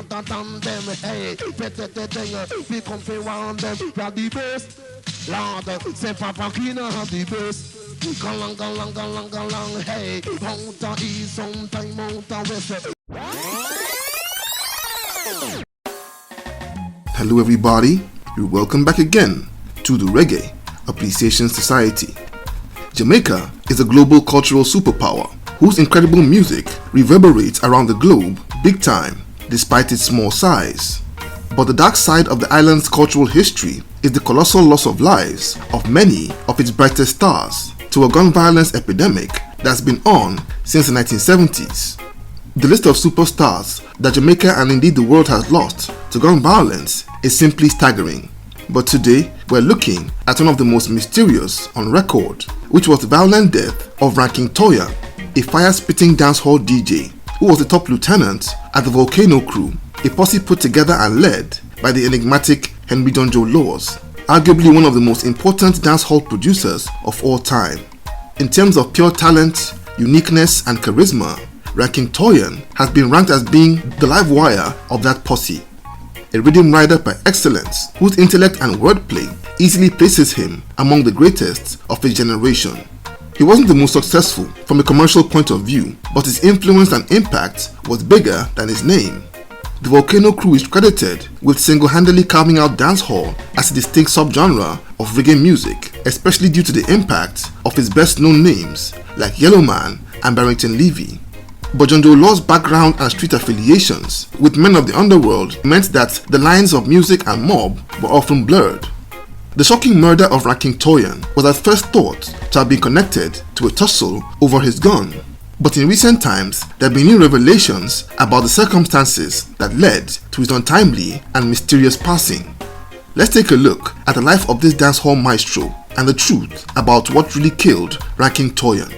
than them. Hey, better the thing, we come for round them. You're the best. Lord, say Papa Kina have the best. Go long, hey, out east, sometime out west. Hello everybody, you're welcome back again to the Reggae Appreciation Society. Jamaica is a global cultural superpower whose incredible music reverberates around the globe big time despite its small size. But the dark side of the island's cultural history is the colossal loss of lives of many of its brightest stars to a gun violence epidemic that's been on since the 1970s. The list of superstars that Jamaica and indeed the world has lost to gun violence is simply staggering. But today, we're looking at one of the most mysterious on record, which was the violent death of Ranking Toyan, a fire-spitting dancehall DJ who was the top lieutenant at the Volcano Crew, a posse put together and led by the enigmatic Henry Jonjo Laws, arguably one of the most important dancehall producers of all time. In terms of pure talent, uniqueness and charisma, Ranking Toyan has been ranked as being the live wire of that posse. A rhythm rider by excellence whose intellect and wordplay easily places him among the greatest of his generation. He wasn't the most successful from a commercial point of view, but his influence and impact was bigger than his name. The Volcano Crew is credited with single-handedly carving out dancehall as a distinct subgenre of reggae music, especially due to the impact of his best-known names like Yellowman and Barrington Levy. But Jonjo Law's background and street affiliations with men of the underworld meant that the lines of music and mob were often blurred. The shocking murder of Ranking Toyan was at first thought to have been connected to a tussle over his gun. But in recent times, there have been new revelations about the circumstances that led to his untimely and mysterious passing. Let's take a look at the life of this dancehall maestro and the truth about what really killed Ranking Toyan.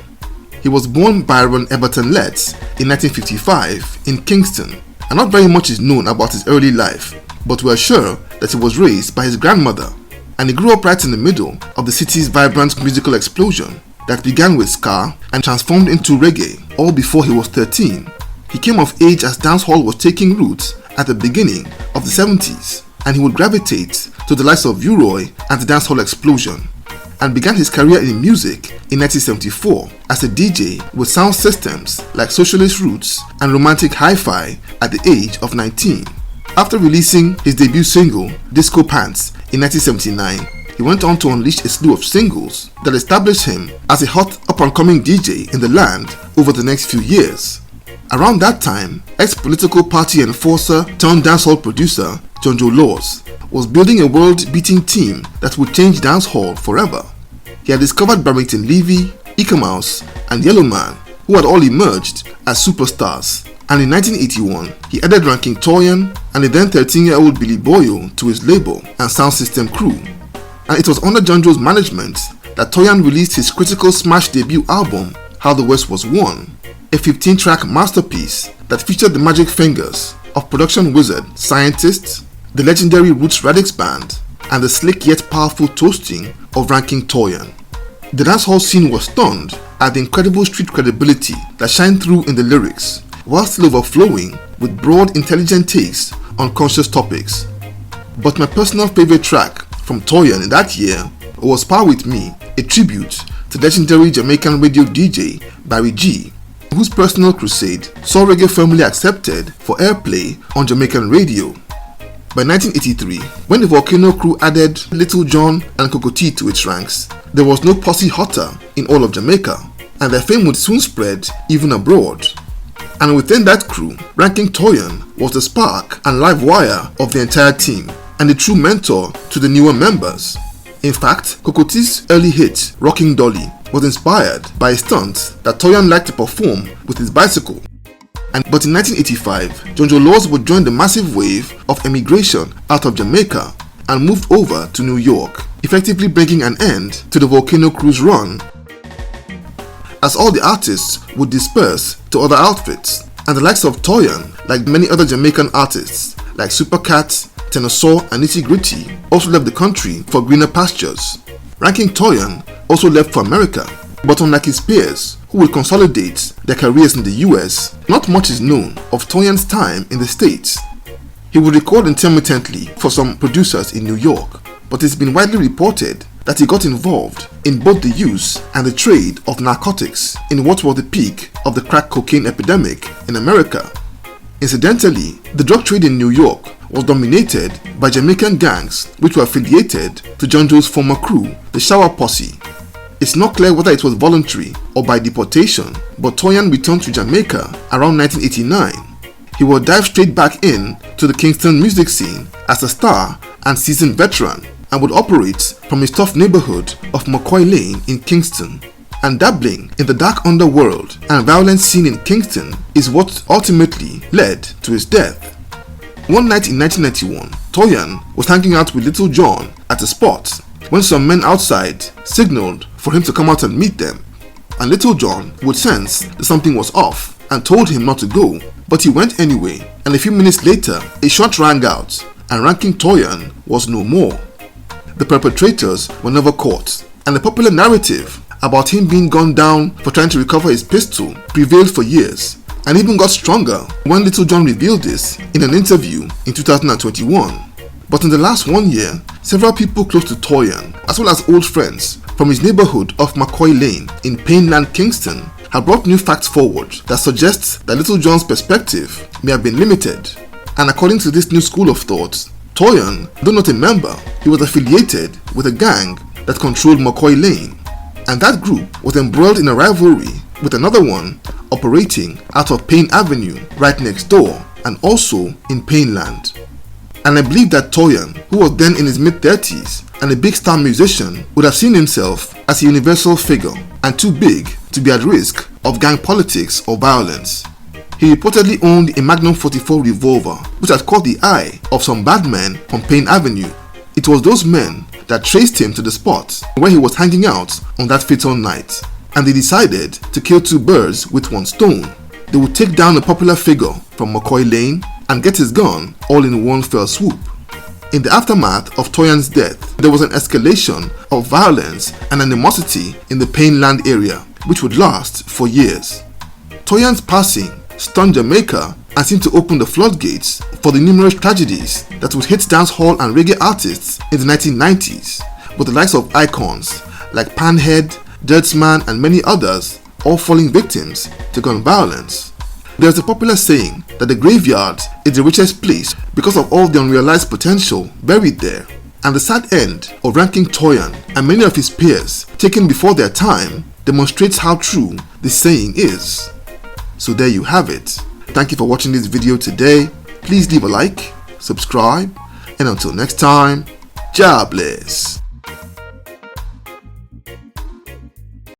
He was born by Reverend Everton Letts in 1955 in Kingston, and not very much is known about his early life, but we are sure that he was raised by his grandmother, and he grew up right in the middle of the city's vibrant musical explosion that began with ska and transformed into reggae all before he was 13. He came of age as dancehall was taking roots at the beginning of the 70s, and he would gravitate to the likes of U-Roy and the dancehall explosion, and began his career in music in 1974 as a DJ with sound systems like Socialist Roots and Romantic Hi-Fi at the age of 19. After releasing his debut single, Disco Pants, in 1979, he went on to unleash a slew of singles that established him as a hot up-and-coming DJ in the land over the next few years. Around that time, ex-political party enforcer turned dancehall producer Jonjo Laws was building a world-beating team that would change dancehall forever. He had discovered Barrington Levy, Ika Mouse, and Yellowman, who had all emerged as superstars. And in 1981, he added Ranking Toyan and the then 13-year-old Billy Boyo to his label and sound system crew. And it was under Jonjo's management that Toyan released his critical smash debut album, How the West Was Won, a 15-track masterpiece that featured the magic fingers of production wizard Scientist, the legendary Roots Radix Band, and the slick yet powerful toasting of Ranking Toyan. The dancehall scene was stunned at the incredible street credibility that shined through in the lyrics, while still overflowing with broad, intelligent takes on conscious topics. But my personal favorite track from Toyan in that year was Power With Me, a tribute to legendary Jamaican radio DJ Barry G, whose personal crusade saw reggae firmly accepted for airplay on Jamaican radio. By 1983, when the Volcano Crew added Little John and Cocoa Tea to its ranks, there was no posse hotter in all of Jamaica, and their fame would soon spread even abroad. And within that crew, Ranking Toyan was the spark and live wire of the entire team, and a true mentor to the newer members. In fact, Cocoa Tea's early hit, Rocking Dolly, was inspired by a stunt that Toyan liked to perform with his bicycle. But in 1985, Jonjo Laws would join the massive wave of emigration out of Jamaica and moved over to New York, effectively bringing an end to the Volcano Crew's run, as all the artists would disperse to other outfits, and the likes of Toyan, like many other Jamaican artists like Supercat, Tenosaur and Nitty Gritty, also left the country for greener pastures. Ranking Toyan also left for America, but unlike his peers, who will consolidate their careers in the US, not much is known of Toyan's time in the States. He would record intermittently for some producers in New York, but it's been widely reported that he got involved in both the use and the trade of narcotics in what was the peak of the crack cocaine epidemic in America. Incidentally, the drug trade in New York was dominated by Jamaican gangs which were affiliated to John Joe's former crew, the Shower Posse. It's not clear whether it was voluntary or by deportation, but Toyan returned to Jamaica around 1989. He would dive straight back in to the Kingston music scene as a star and seasoned veteran, and would operate from his tough neighborhood of McCoy Lane in Kingston. And dabbling in the dark underworld and violent scene in Kingston is what ultimately led to his death. One night in 1991, Toyan was hanging out with Little John at a spot when some men outside signaled for him to come out and meet them. And Little John would sense that something was off and told him not to go, but he went anyway, and a few minutes later a shot rang out and Ranking Toyan was no more. The perpetrators were never caught, and the popular narrative about him being gunned down for trying to recover his pistol prevailed for years, and even got stronger when Little John revealed this in an interview in 2021. But in the last 1 year, several people close to Toyan, as well as old friends from his neighborhood of McCoy Lane in Payneland, Kingston, have brought new facts forward that suggests that Little John's perspective may have been limited. And according to this new school of thought, Toyan, though not a member, he was affiliated with a gang that controlled McCoy Lane, and that group was embroiled in a rivalry with another one operating out of Payne Avenue right next door and also in Payneland. And I believe that Toyan, who was then in his mid-30s and a big star musician, would have seen himself as a universal figure and too big to be at risk of gang politics or violence. He reportedly owned a Magnum 44 revolver which had caught the eye of some bad men from Payne Avenue. It was those men that traced him to the spot where he was hanging out on that fatal night, and they decided to kill two birds with one stone. They would take down a popular figure from McCoy Lane and get his gun all in one fell swoop. In the aftermath of Toyan's death, there was an escalation of violence and animosity in the Payneland area which would last for years. Toyan's passing stunned Jamaica and seemed to open the floodgates for the numerous tragedies that would hit dancehall and reggae artists in the 1990s, with the likes of icons like Panhead, Dirtsman and many others all falling victims to gun violence. There's a popular saying that the graveyard is the richest place because of all the unrealized potential buried there, and the sad end of Ranking Toyan and many of his peers taken before their time demonstrates how true this saying is. So there you have it. Thank you for watching this video today. Please leave a like, subscribe, and until next time, Jah bless.